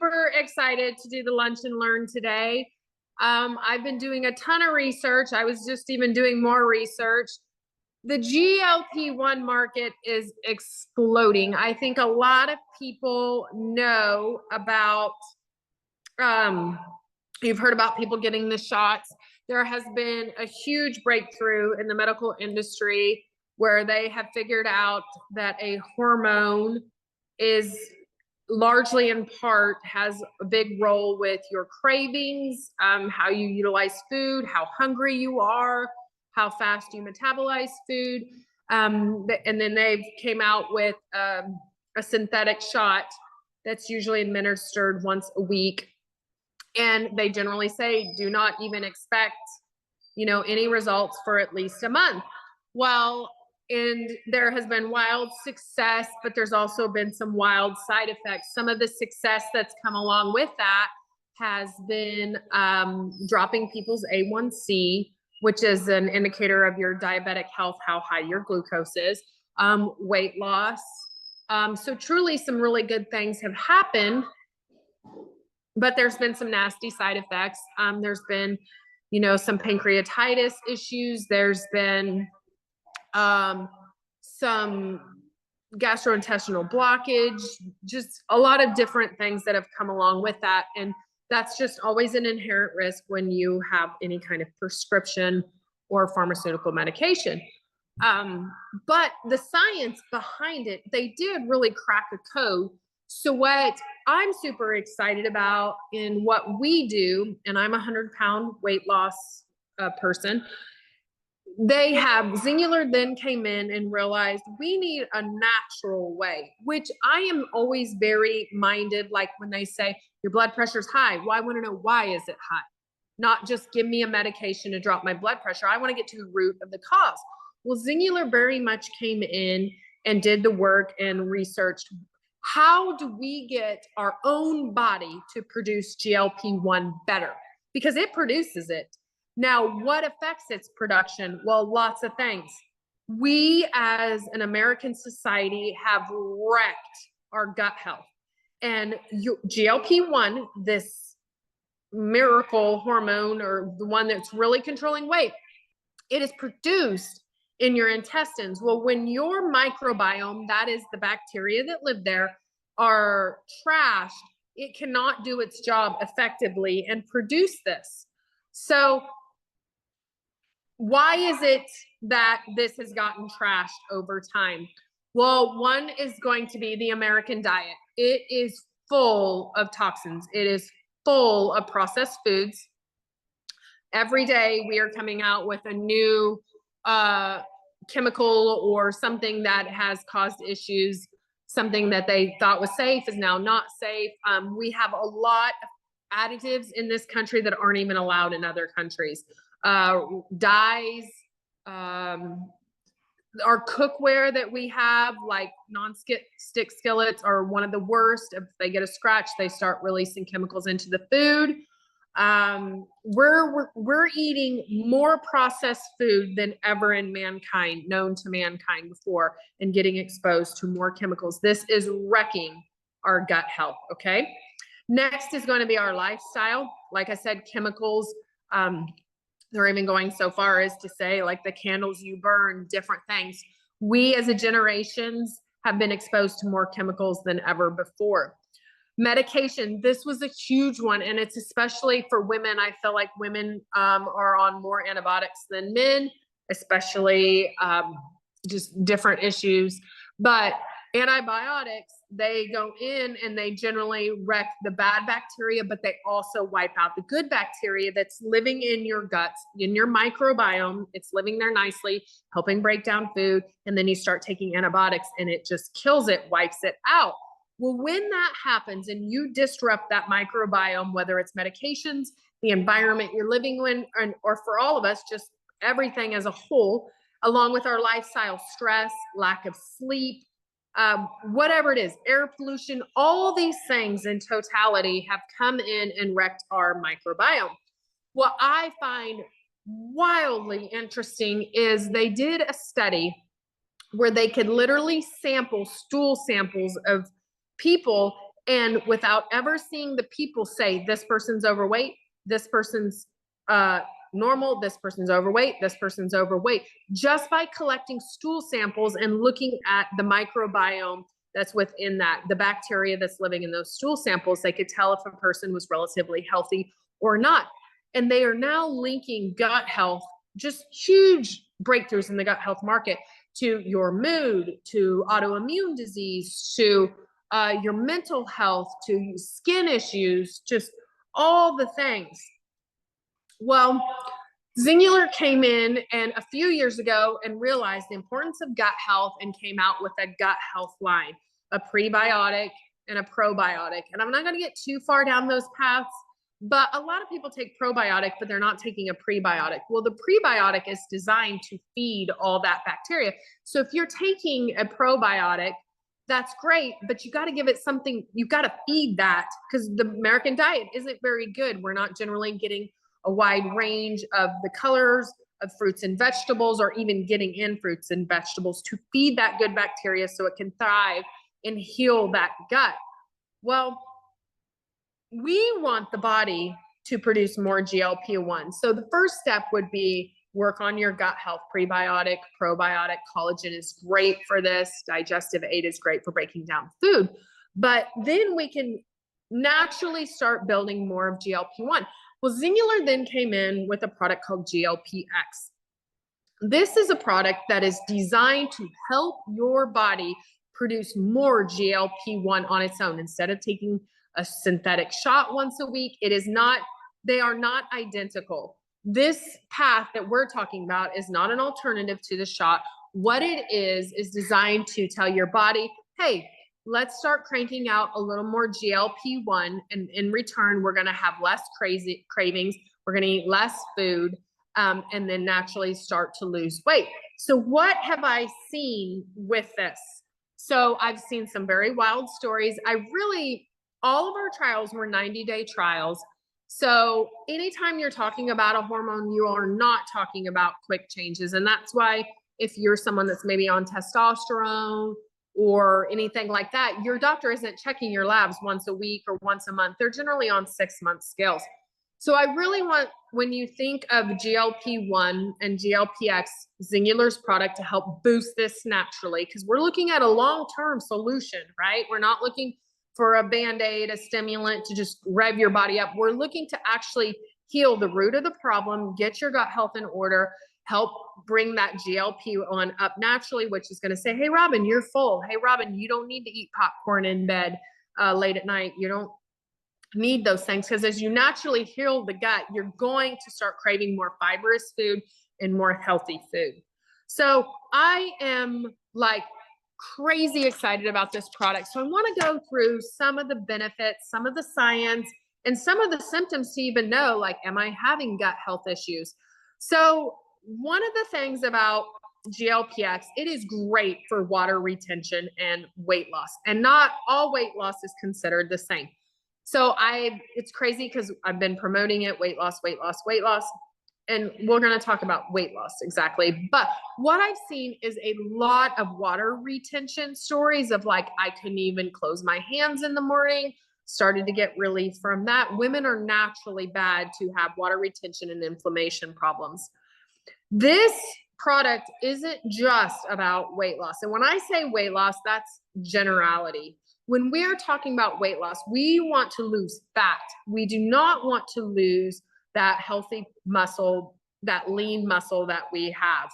super excited to do the Lunch and Learn today. I've been doing a ton of research. I was just even doing more research. The GLP-1 market is exploding. I think a lot of people know about, you've heard about people getting the shots. There has been a huge breakthrough in the medical industry where they have figured out that a hormone is largely in part has a big role with your cravings, how you utilize food, how hungry you are, how fast you metabolize food. And then they've came out with a synthetic shot that's usually administered once a week. And they generally say, do not even expect, any results for at least a month. Well, and there has been wild success, but there's also been some wild side effects. Some of the success that's come along with that has been dropping people's A1C, which is an indicator of your diabetic health, how high your glucose is, weight loss. So truly some really good things have happened, but there's been some nasty side effects. There's been, some pancreatitis issues. There's been some gastrointestinal blockage, just a lot of different things that have come along with that. And that's just always an inherent risk when you have any kind of prescription or pharmaceutical medication. But the science behind it, they did really crack a code. So what I'm super excited about in what we do, and I'm a 100-pound weight loss person, they have Singular then came in and realized we need a natural way, which I am always very minded. Like when they say your blood pressure's high, well, I want to know, why is it high? Not just give me a medication to drop my blood pressure. I want to get to the root of the cause. Well, Singular very much came in and did the work and researched, how do we get our own body to produce GLP-1 better? Because it produces it. Now, what affects its production? Well, lots of things. We as an American society have wrecked our gut health. And GLP-1, this miracle hormone, or the one that's really controlling weight, it is produced in your intestines. Well, when your microbiome, that is the bacteria that live there, are trashed, it cannot do its job effectively and produce this. So why is it that this has gotten trashed over time? Well, one is going to be the American diet. It is full of toxins. It is full of processed foods. Every day we are coming out with a new chemical or something that has caused issues. Something that they thought was safe is now not safe. We have a lot of additives in this country that aren't even allowed in other countries. Dyes, our cookware that we have, like non-stick skillets, are one of the worst. If they get a scratch, they start releasing chemicals into the food. We're eating more processed food than ever in mankind, known to mankind before, and getting exposed to more chemicals. This is wrecking our gut health. Okay. Next is going to be our lifestyle. Like I said, chemicals. They're even going so far as to say, like, the candles you burn, different things. We as a generations have been exposed to more chemicals than ever before. Medication, this was a huge one, and it's especially for women. I feel like women are on more antibiotics than men, especially just different issues. But antibiotics, they go in and they generally wreck the bad bacteria, but they also wipe out the good bacteria that's living in your guts, in your microbiome. It's living there nicely, helping break down food. And then you start taking antibiotics and it just kills it, wipes it out. Well, when that happens and you disrupt that microbiome, whether it's medications, the environment you're living in, or for all of us, just everything as a whole, along with our lifestyle, stress, lack of sleep, whatever it is, air pollution, all these things in totality have come in and wrecked our microbiome. What I find wildly interesting is they did a study where they could literally sample stool samples of people And without ever seeing the people say, this person's overweight, this person's normal, this person's overweight, this person's overweight, just by collecting stool samples and looking at the microbiome that's within that, the bacteria that's living in those stool samples, they could tell if a person was relatively healthy or not. And they are now linking gut health, just huge breakthroughs in the gut health market, to your mood, to autoimmune disease, to your mental health, to skin issues, just all the things. Well, Singular came in and a few years ago and realized the importance of gut health and came out with a gut health line, a prebiotic and a probiotic. And I'm not going to get too far down those paths, but a lot of people take probiotic, but they're not taking a prebiotic. Well, the prebiotic is designed to feed all that bacteria. So if you're taking a probiotic, that's great, but you got to give it something, you've got to feed that, because the American diet isn't very good. We're not generally getting a wide range of the colors of fruits and vegetables, or even getting in fruits and vegetables to feed that good bacteria so it can thrive and heal that gut. Well, we want the body to produce more GLP-1. So the first step would be work on your gut health. Prebiotic, probiotic, collagen is great for this. Digestive aid is great for breaking down food. But then we can naturally start building more of GLP-1. Well, Singular then came in with a product called GLP-X. This is a product that is designed to help your body produce more GLP-1 on its own. Instead of taking a synthetic shot once a week, it is not, they are not identical. This path that we're talking about is not an alternative to the shot. What it is designed to tell your body, hey, let's start cranking out a little more GLP-1, and in return, we're going to have less crazy cravings. We're going to eat less food, and then naturally start to lose weight. So what have I seen with this? So I've seen some very wild stories. All of our trials were 90-day trials. So anytime you're talking about a hormone, you are not talking about quick changes. And that's why if you're someone that's maybe on testosterone or anything like that, your doctor isn't checking your labs once a week or once a month. They're generally on 6-month scales. So I really want, when you think of GLP-1 and GLP-X, Singular's product, to help boost this naturally, because we're looking at a long-term solution, right? We're not looking for a Band-Aid, a stimulant to just rev your body up. We're looking to actually heal the root of the problem, get your gut health in order, help bring that GLP-1 up naturally, which is going to say, hey, Robin, you're full. Hey, Robin, you don't need to eat popcorn in bed late at night. You don't need those things, because as you naturally heal the gut, you're going to start craving more fibrous food and more healthy food. So I am like crazy excited about this product. So I want to go through some of the benefits, some of the science, and some of the symptoms to even know, like, am I having gut health issues? So one of the things about GLP-X, it is great for water retention and weight loss, and not all weight loss is considered the same. So it's crazy because I've been promoting it, weight loss, weight loss, weight loss. And we're going to talk about weight loss exactly. But what I've seen is a lot of water retention stories of, like, I couldn't even close my hands in the morning, started to get relief from that. Women are naturally bad to have water retention and inflammation problems. This product isn't just about weight loss. And when I say weight loss, that's generality. When we're talking about weight loss, we want to lose fat. We do not want to lose that healthy muscle, that lean muscle that we have.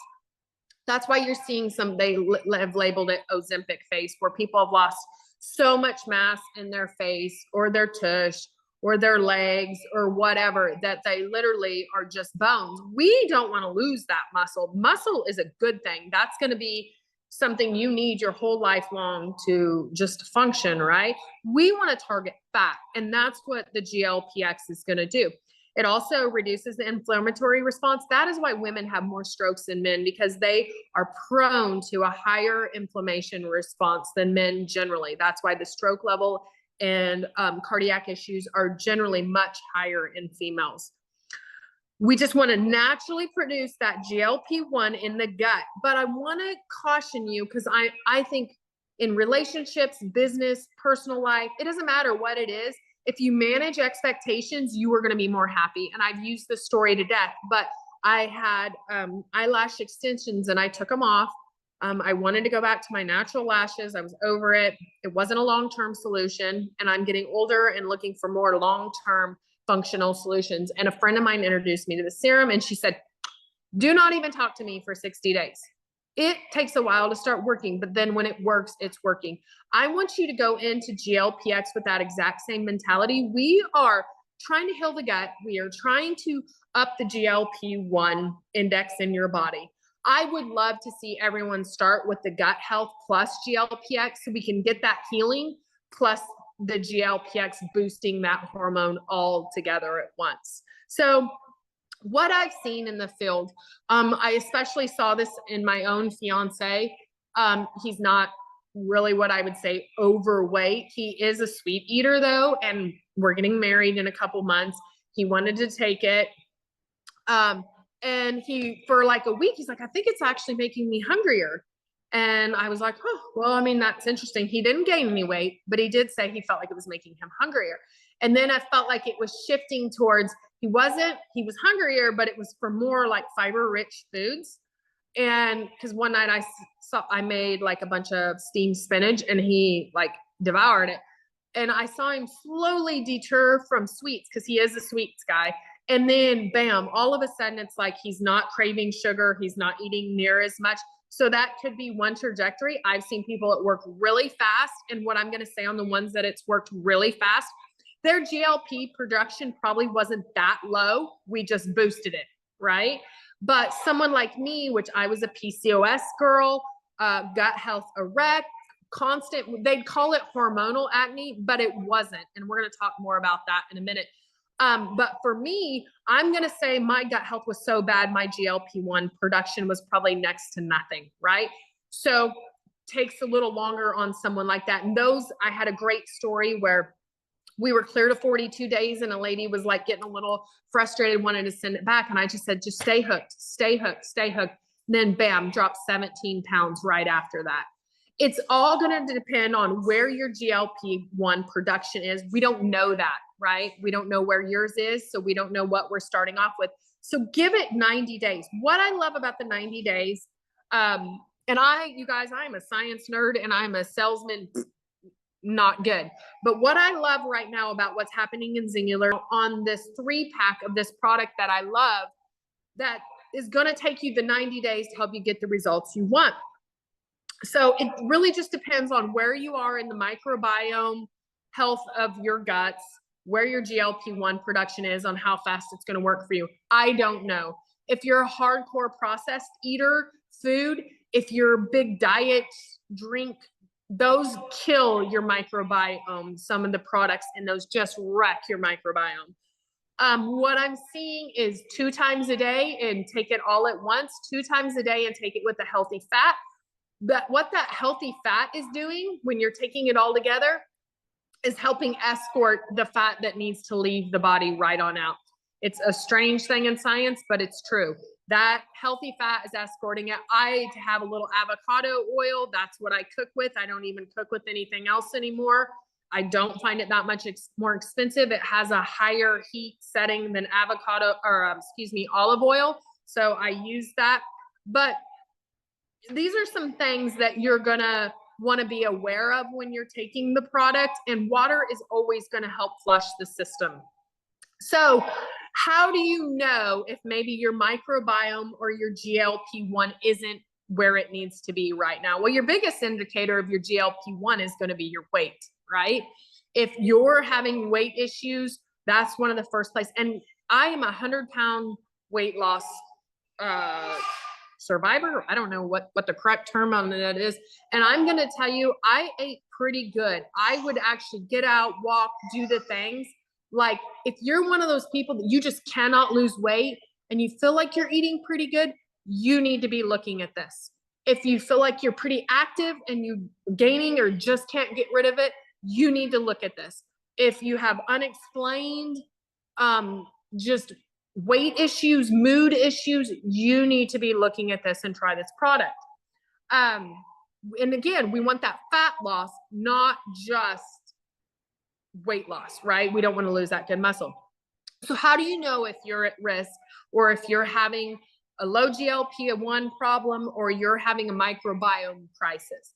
That's why you're seeing they have labeled it Ozempic face, where people have lost so much mass in their face or their tush or their legs or whatever, that they literally are just bones. We don't want to lose that muscle. Muscle is a good thing. That's going to be something you need your whole life long to just function, right? We want to target fat, and that's what the GLP-X is going to do. It also reduces the inflammatory response. That is why women have more strokes than men, because they are prone to a higher inflammation response than men generally. That's why the stroke level and cardiac issues are generally much higher in females. We just want to naturally produce that GLP-1 in the gut. But I want to caution you, because I think in relationships, business, personal life. It doesn't matter what it is. If you manage expectations, you are going to be more happy. And I've used this story to death, but I had eyelash extensions and I took them off. I wanted to go back to my natural lashes. I was over it. It wasn't a long-term solution. And I'm getting older and looking for more long-term functional solutions. And a friend of mine introduced me to the serum and she said, do not even talk to me for 60 days. It takes a while to start working, but then when it works, it's working. I want you to go into GLP-X with that exact same mentality. We are trying to heal the gut. We are trying to up the GLP-1 index in your body. I would love to see everyone start with the gut health plus GLP-X so we can get that healing plus the GLP-X boosting that hormone all together at once. So what I've seen in the field, I especially saw this in my own fiance. He's not really what I would say overweight. He is a sweet eater though, and we're getting married in a couple months. He wanted to take it. And he, for like a week, he's like, I think it's actually making me hungrier. And I was like, oh, well, I mean, that's interesting. He didn't gain any weight, but he did say he felt like it was making him hungrier. And then I felt like it was shifting towards, he was hungrier, but it was for more like fiber rich foods. And because one night I made like a bunch of steamed spinach and he like devoured it. And I saw him slowly deter from sweets because he is a sweets guy. And then bam, all of a sudden it's like he's not craving sugar. He's not eating near as much. So that could be one trajectory. I've seen people that work really fast. And what I'm going to say on the ones that it's worked really fast, their GLP production probably wasn't that low. We just boosted it, right? But someone like me, which I was a PCOS girl, gut health erect, constant, they'd call it hormonal acne, but it wasn't. And we're going to talk more about that in a minute. But for me, I'm going to say my gut health was so bad, my GLP-1 production was probably next to nothing, right? So takes a little longer on someone like that. And those, I had a great story where we were clear to 42 days and a lady was like getting a little frustrated, wanted to send it back. And I just said, just stay hooked, stay hooked, stay hooked. And then bam, dropped 17 pounds right after that. It's all going to depend on where your GLP-1 production is. We don't know that, right? We don't know where yours is. So we don't know what we're starting off with. So give it 90 days. What I love about the 90 days, and you guys, I'm a science nerd and I'm a salesman, not good. But what I love right now about what's happening in Singular on this 3-pack of this product that I love, that is going to take you the 90 days to help you get the results you want. So it really just depends on where you are in the microbiome health of your guts, where your GLP-1 production is, on how fast it's going to work for you. I don't know. If you're a hardcore processed eater, food, if you're a big diet, drink, those kill your microbiome. Some of the products in those just wreck your microbiome. What I'm seeing is 2 times a day and take it all at once, 2 times a day and take it with a healthy fat. But what that healthy fat is doing when you're taking it all together is helping escort the fat that needs to leave the body right on out. It's a strange thing in science, but it's true. That healthy fat is escorting it. I have a little avocado oil. That's what I cook with. I don't even cook with anything else anymore. I don't find it that much more expensive. It has a higher heat setting than olive oil. So I use that. But these are some things that you're going to want to be aware of when you're taking the product, and water is always going to help flush the system. So how do you know if maybe your microbiome or your GLP-1 isn't where it needs to be right now? Well, your biggest indicator of your GLP-1 is going to be your weight, right? If you're having weight issues, that's one of the first place. And I am a 100-pound weight loss survivor. I don't know what the correct term on that is. And I'm going to tell you, I ate pretty good. I would actually get out, walk, do the things. Like if you're one of those people that you just cannot lose weight and you feel like you're eating pretty good, you need to be looking at this. If you feel like you're pretty active and you gaining or just can't get rid of it, you need to look at this. If you have unexplained, just weight issues, mood issues, you need to be looking at this and try this product. And again, we want that fat loss, not just weight loss, right? We don't want to lose that good muscle. So how do you know if you're at risk or if you're having a low GLP-1 problem or you're having a microbiome crisis?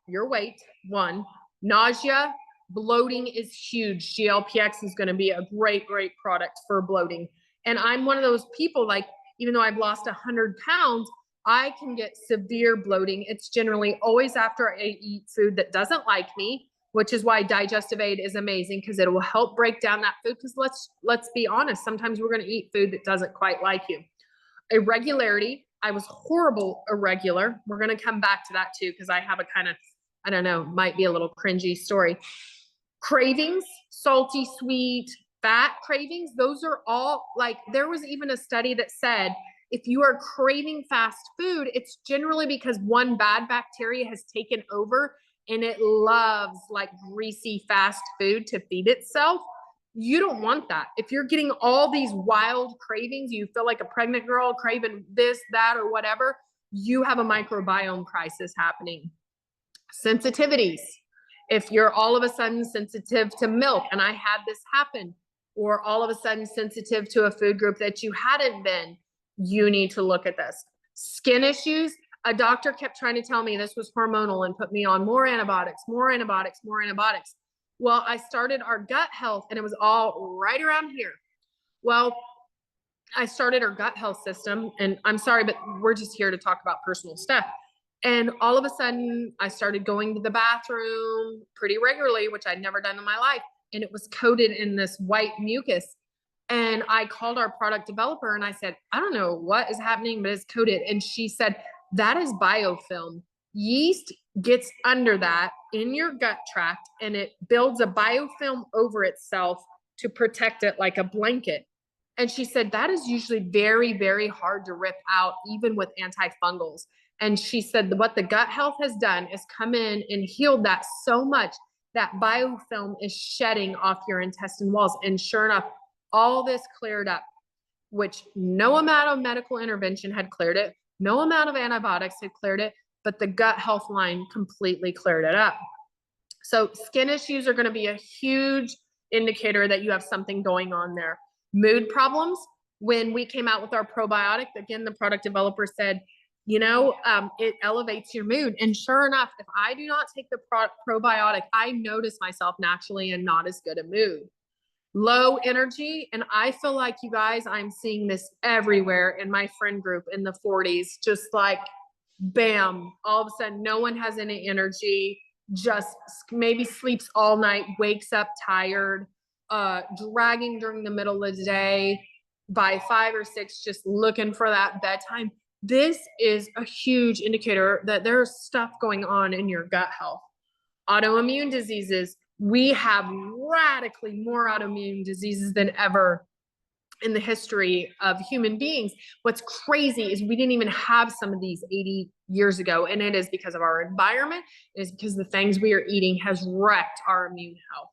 Your weight, one. Nausea, bloating is huge. GLP-X is going to be a great product for bloating. And I'm one of those people, like, even though I've lost 100 pounds, I can get severe bloating. It's generally always after I eat food that doesn't like me, which is why digestive aid is amazing, because it will help break down that food. Because let's be honest, sometimes we're going to eat food that doesn't quite like you. Irregularity. I was horrible irregular. We're going to come back to that too, because I have a kind of, I don't know, might be a little cringy story. Cravings, salty, sweet, fat cravings. Those are all, like, there was even a study that said if you are craving fast food, it's generally because one bad bacteria has taken over and it loves like greasy fast food to feed itself. You don't want that. If you're getting all these wild cravings, you feel like a pregnant girl craving this, that, or whatever, you have a microbiome crisis happening. Sensitivities. If you're all of a sudden sensitive to milk, and I had this happen, or all of a sudden sensitive to a food group that you hadn't been, you need to look at this. Skin issues. A doctor kept trying to tell me this was hormonal and put me on more antibiotics. Well, I started our gut health and it was all right around here. Well, I started our gut health system, and I'm sorry, but we're just here to talk about personal stuff. And all of a sudden I started going to the bathroom pretty regularly, which I'd never done in my life. And it was coated in this white mucus. And I called our product developer and I said, I don't know what is happening, but it's coated. And she said, that is biofilm. Yeast gets under that in your gut tract and it builds a biofilm over itself to protect it like a blanket. And she said, that is usually very hard to rip out, even with antifungals. And she said, what the gut health has done is come in and healed that so much that biofilm is shedding off your intestine walls. And sure enough, all this cleared up, which no amount of medical intervention had cleared it. No amount of antibiotics had cleared it, but the gut health line completely cleared it up. So skin issues are going to be a huge indicator that you have something going on there. Mood problems. When we came out with our probiotic, again, the product developer said, it elevates your mood. And sure enough, if I do not take the probiotic, I notice myself naturally and not as good a mood. Low energy. And I feel like, you guys, I'm seeing this everywhere in my friend group in the 40s, just like, bam, all of a sudden, no one has any energy, just maybe sleeps all night, wakes up tired, dragging during the middle of the day, by 5 or 6, just looking for that bedtime. This is a huge indicator that there's stuff going on in your gut health. Autoimmune diseases. We have radically more autoimmune diseases than ever in the history of human beings. What's crazy is we didn't even have some of these 80 years ago. And it is because of our environment. It is because the things we are eating has wrecked our immune health.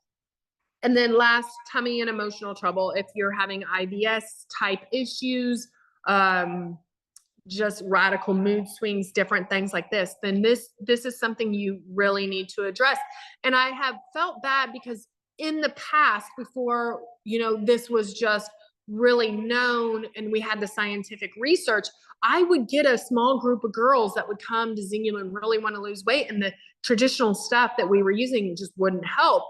And then last, tummy and emotional trouble. If you're having IBS type issues, just radical mood swings, different things like this, then this is something you really need to address. And I have felt bad because in the past, before, this was just really known and we had the scientific research, I would get a small group of girls that would come to Xenu and really want to lose weight, and the traditional stuff that we were using just wouldn't help.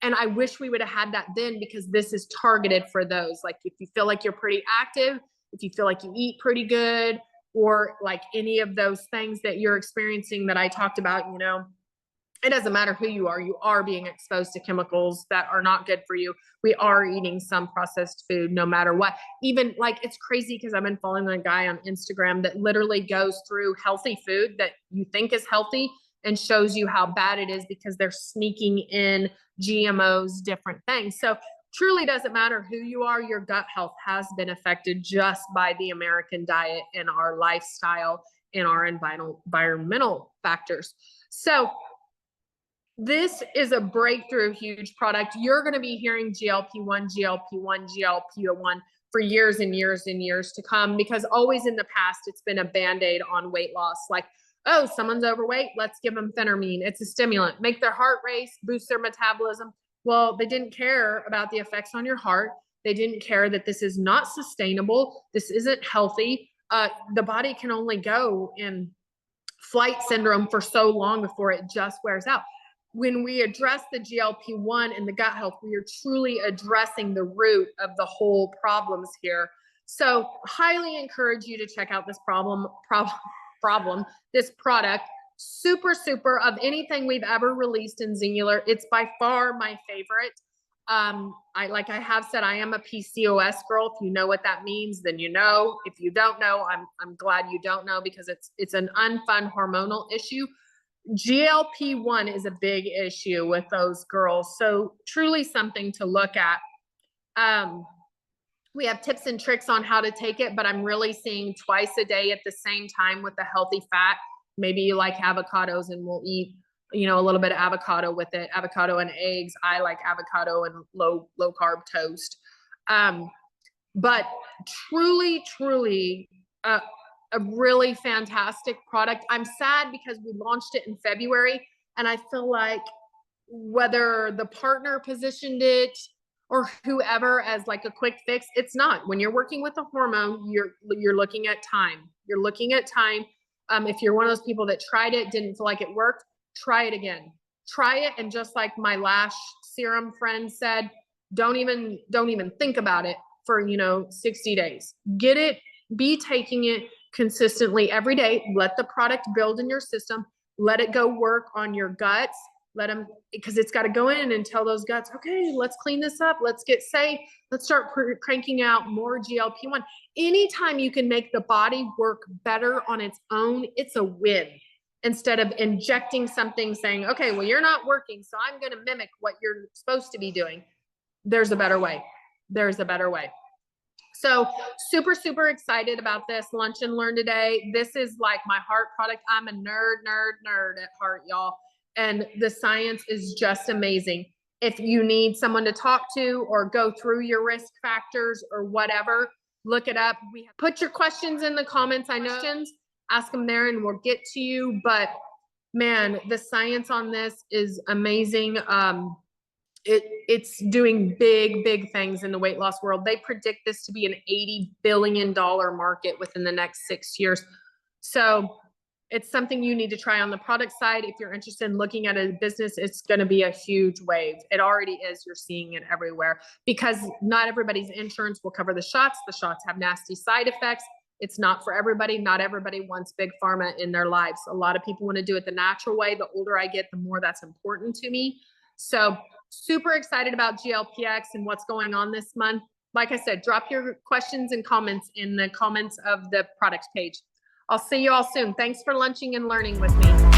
And I wish we would have had that then, because this is targeted for those. Like, if you feel like you're pretty active, if you feel like you eat pretty good, or like any of those things that you're experiencing that I talked about, it doesn't matter who you are being exposed to chemicals that are not good for you. We are eating some processed food no matter what. Even like, it's crazy because I've been following a guy on Instagram that literally goes through healthy food that you think is healthy and shows you how bad it is because they're sneaking in GMOs, different things. So truly doesn't matter who you are, your gut health has been affected just by the American diet and our lifestyle and our environmental factors. So this is a breakthrough, huge product. You're going to be hearing GLP-1 for years and years and years to come, because always in the past, it's been a Band-Aid on weight loss. Like, Oh, someone's overweight. Let's give them phentermine. It's a stimulant. Make their heart race, boost their metabolism. Well, they didn't care about the effects on your heart. They didn't care that this is not sustainable. This isn't healthy. The body can only go in flight syndrome for so long before it just wears out. When we address the GLP-1 and the gut health, we are truly addressing the root of the whole problems here. So highly encourage you to check out this this product. Super, super of anything we've ever released in Zingular. It's by far my favorite. Like I have said, I am a PCOS girl. If you know what that means, then you know. If you don't know, I'm glad you don't know, because it's an unfun hormonal issue. GLP-1 is a big issue with those girls. So truly something to look at. We have tips and tricks on how to take it, but I'm really seeing twice a day at the same time with the healthy fat. Maybe you like avocados, and we'll eat, you know, a little bit of avocado with it, avocado and eggs. I like avocado and low carb toast. But truly a really fantastic product. I'm sad because we launched it in February, and I feel like whether the partner positioned it or whoever as like a quick fix, it's not. When you're working with a hormone, you're looking at time. You're looking at time. If you're one of those people that tried it, didn't feel like it worked, try it again. Try it, and just like my lash serum friend said, don't even think about it for 60 days. Get it, be taking it consistently every day. Let the product build in your system. Let it go work on your guts. Let them, because it's got to go in and tell those guts, okay, let's clean this up. Let's get safe. Let's start cranking out more GLP-1. Anytime you can make the body work better on its own, it's a win. Instead of injecting something saying, okay, well, you're not working, so I'm going to mimic what you're supposed to be doing. There's a better way. There's a better way. So super, super excited about this Lunch and Learn today. This is like my heart product. I'm a nerd at heart, y'all. And the science is just amazing. If you need someone to talk to or go through your risk factors or whatever, look it up. Put your questions in the comments. I know, ask them there and we'll get to you. But man, the science on this is amazing. It's doing big things in the weight loss world. They predict this to be an $80 billion market within the next 6 years. So it's something you need to try on the product side. If you're interested in looking at a business, it's going to be a huge wave. It already is. You're seeing it everywhere, because not everybody's insurance will cover the shots. The shots have nasty side effects. It's not for everybody. Not everybody wants big pharma in their lives. A lot of people want to do it the natural way. The older I get, the more that's important to me. So super excited about GLP-X and what's going on this month. Like I said, drop your questions and comments in the comments of the products page. I'll see you all soon. Thanks for lunching and learning with me.